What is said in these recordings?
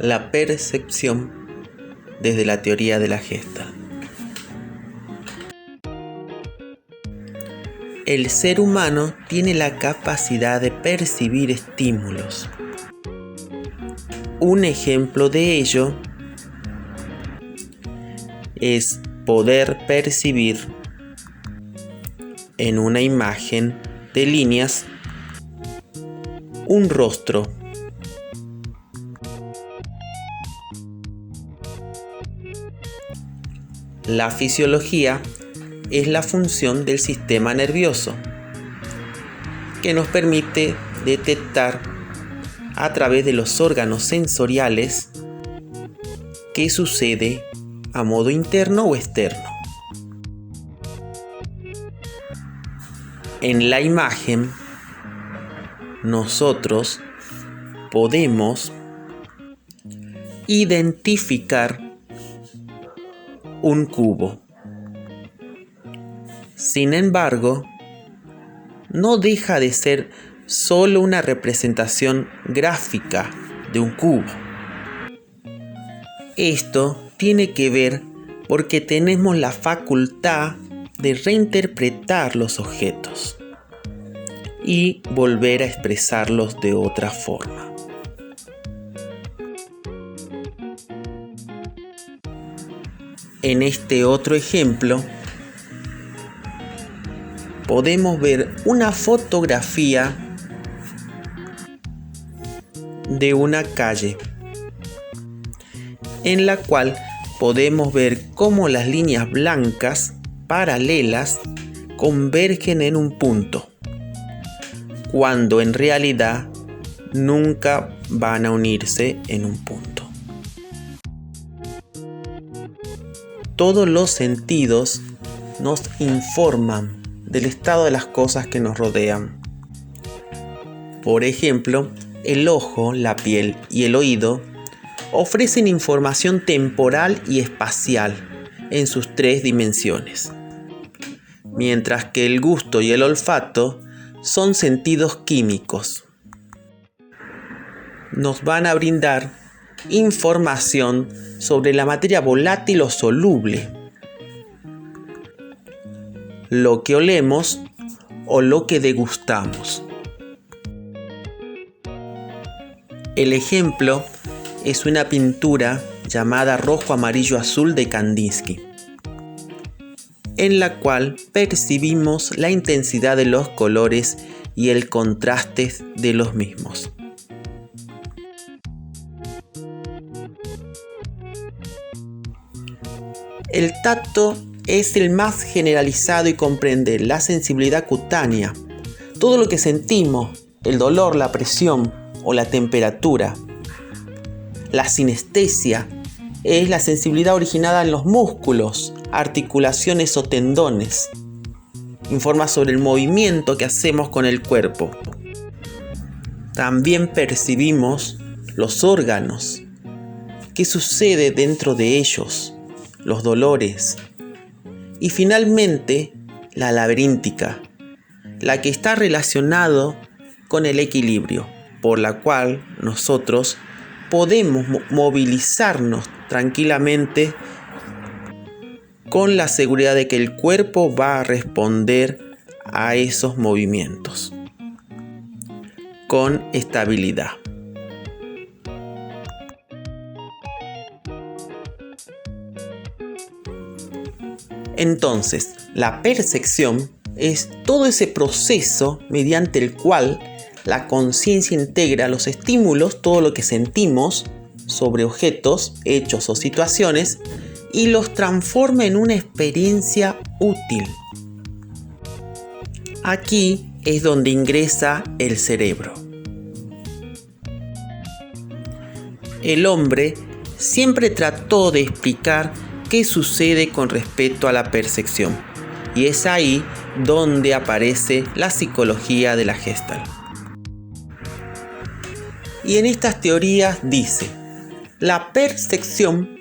la percepción desde la teoría de la Gestalt. El ser humano tiene la capacidad de percibir estímulos. Un ejemplo de ello es poder percibir en una imagen de líneas un rostro. La fisiología es la función del sistema nervioso que nos permite detectar a través de los órganos sensoriales qué sucede a modo interno o externo. En la imagen, nosotros podemos identificar un cubo. Sin embargo, no deja de ser solo una representación gráfica de un cubo. Esto tiene que ver porque tenemos la facultad de reinterpretar los objetos y volver a expresarlos de otra forma. En este otro ejemplo, podemos ver una fotografía de una calle en la cual podemos ver cómo las líneas blancas paralelas convergen en un punto, cuando en realidad nunca van a unirse en un punto. Todos los sentidos nos informan del estado de las cosas que nos rodean. Por ejemplo, el ojo, la piel y el oído ofrecen información temporal y espacial en sus 3 dimensiones, mientras que el gusto y el olfato son sentidos químicos. Nos van a brindar información sobre la materia volátil o soluble, lo que olemos o lo que degustamos. El ejemplo es una pintura llamada Rojo, Amarillo, Azul de Kandinsky, en la cual percibimos la intensidad de los colores y el contraste de los mismos. El tacto es el más generalizado y comprende la sensibilidad cutánea, todo lo que sentimos, el dolor, la presión o la temperatura. La sinestesia es la sensibilidad originada en los músculos, articulaciones o tendones. Informa sobre el movimiento que hacemos con el cuerpo. También percibimos los órganos, qué sucede dentro de ellos, los dolores. Y finalmente, la laberíntica, la que está relacionado con el equilibrio, por la cual nosotros podemos movilizarnos tranquilamente con la seguridad de que el cuerpo va a responder a esos movimientos con estabilidad. Entonces, la percepción es todo ese proceso mediante el cual la conciencia integra los estímulos, todo lo que sentimos sobre objetos, hechos o situaciones, y los transforma en una experiencia útil. Aquí es donde ingresa el cerebro. El hombre siempre trató de explicar qué sucede con respecto a la percepción, y es ahí donde aparece la psicología de la Gestalt. Y en estas teorías dice: la percepción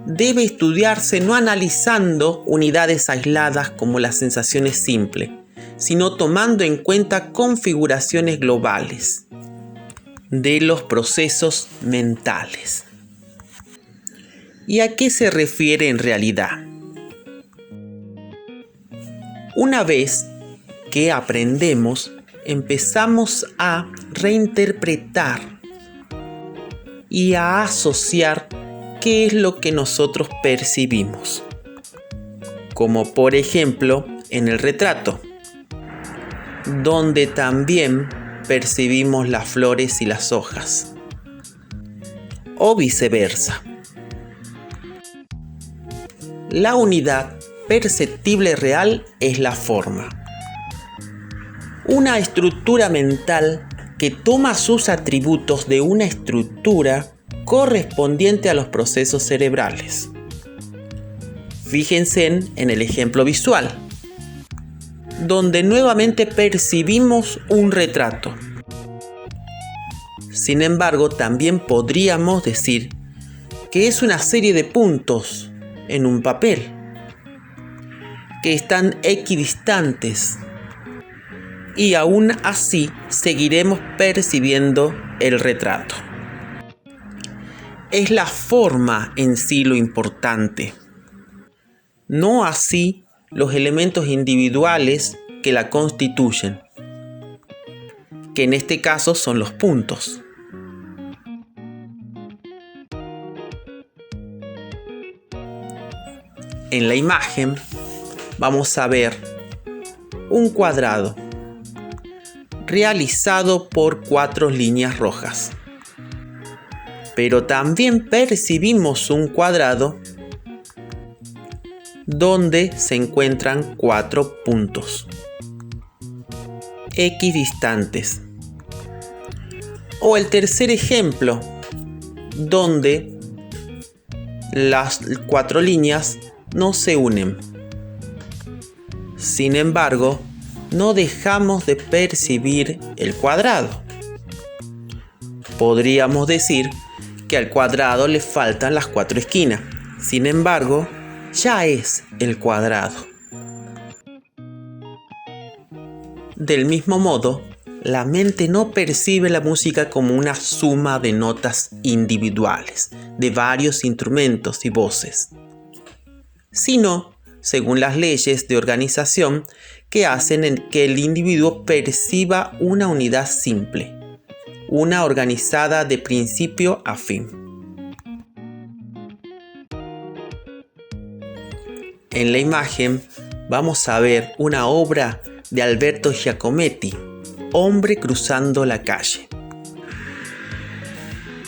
debe estudiarse no analizando unidades aisladas como las sensaciones simples, sino tomando en cuenta configuraciones globales de los procesos mentales. ¿Y a qué se refiere en realidad? Una vez que aprendemos, empezamos a reinterpretar y a asociar qué es lo que nosotros percibimos. Como por ejemplo en el retrato, donde también percibimos las flores y las hojas. O viceversa. La unidad perceptible real es la forma. Una estructura mental que toma sus atributos de una estructura correspondiente a los procesos cerebrales. Fíjense en el ejemplo visual, donde nuevamente percibimos un retrato. Sin embargo, también podríamos decir que es una serie de puntos en un papel, que están equidistantes, y aún así seguiremos percibiendo el retrato. Es la forma en sí lo importante, no así los elementos individuales que la constituyen, que en este caso son los puntos. En la imagen vamos a ver un cuadrado realizado por 4 líneas rojas. Pero también percibimos un cuadrado donde se encuentran 4 puntos equidistantes. O el tercer ejemplo, donde las 4 líneas no se unen. Sin embargo, no dejamos de percibir el cuadrado. Podríamos decir que al cuadrado le faltan las 4 esquinas. Sin embargo, ya es el cuadrado. Del mismo modo, la mente no percibe la música como una suma de notas individuales de varios instrumentos y voces, sino según las leyes de organización que hacen que el individuo perciba una unidad simple, una organizada de principio a fin. En la imagen vamos a ver una obra de Alberto Giacometti, Hombre cruzando la calle.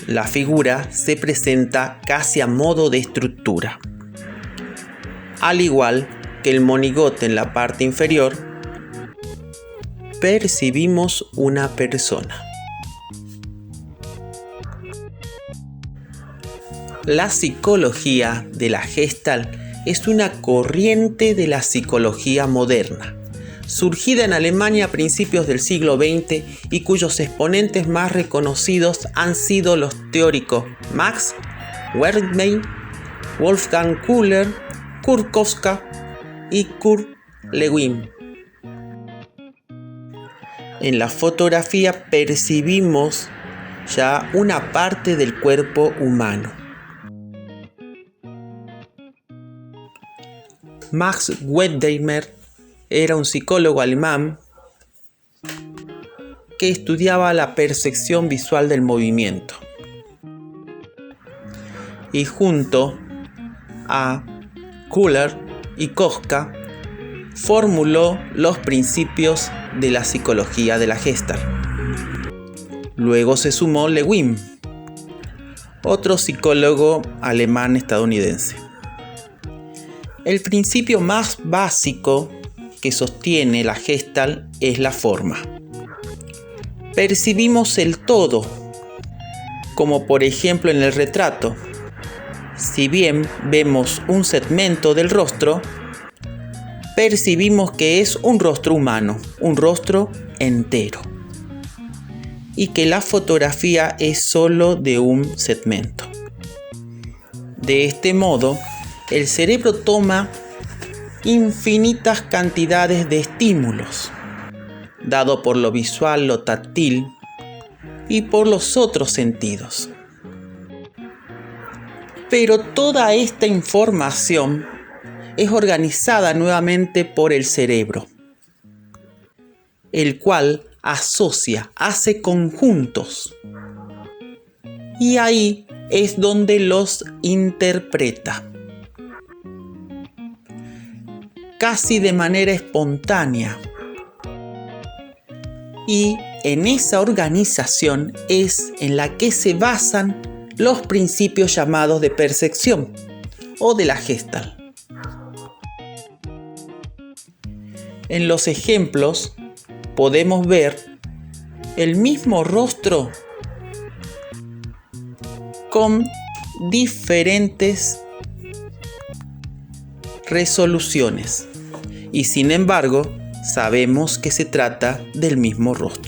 La figura se presenta casi a modo de estructura. Al igual que el monigote en la parte inferior, percibimos una persona. La psicología de la Gestalt es una corriente de la psicología moderna, surgida en Alemania a principios del siglo XX y cuyos exponentes más reconocidos han sido los teóricos Max Wettstein, Wolfgang Köhler, Kurt Koska y Kurt Lewin. En la fotografía percibimos ya una parte del cuerpo humano. Max Wettstein era un psicólogo alemán que estudiaba la percepción visual del movimiento. Y junto a Köhler y Koska formuló los principios de la psicología de la Gestalt. Luego se sumó Lewin, otro psicólogo alemán estadounidense. El principio más básico que sostiene la Gestalt es la forma. Percibimos el todo, como por ejemplo en el retrato. Si bien vemos un segmento del rostro, percibimos que es un rostro humano, un rostro entero, y que la fotografía es solo de un segmento. De este modo, el cerebro toma infinitas cantidades de estímulos, dado por lo visual, lo táctil y por los otros sentidos. Pero toda esta información es organizada nuevamente por el cerebro, el cual asocia, hace conjuntos. Y ahí es donde los interpreta, casi de manera espontánea. Y en esa organización es en la que se basan los principios llamados de percepción o de la Gestalt. En los ejemplos podemos ver el mismo rostro con diferentes resoluciones y sin embargo sabemos que se trata del mismo rostro.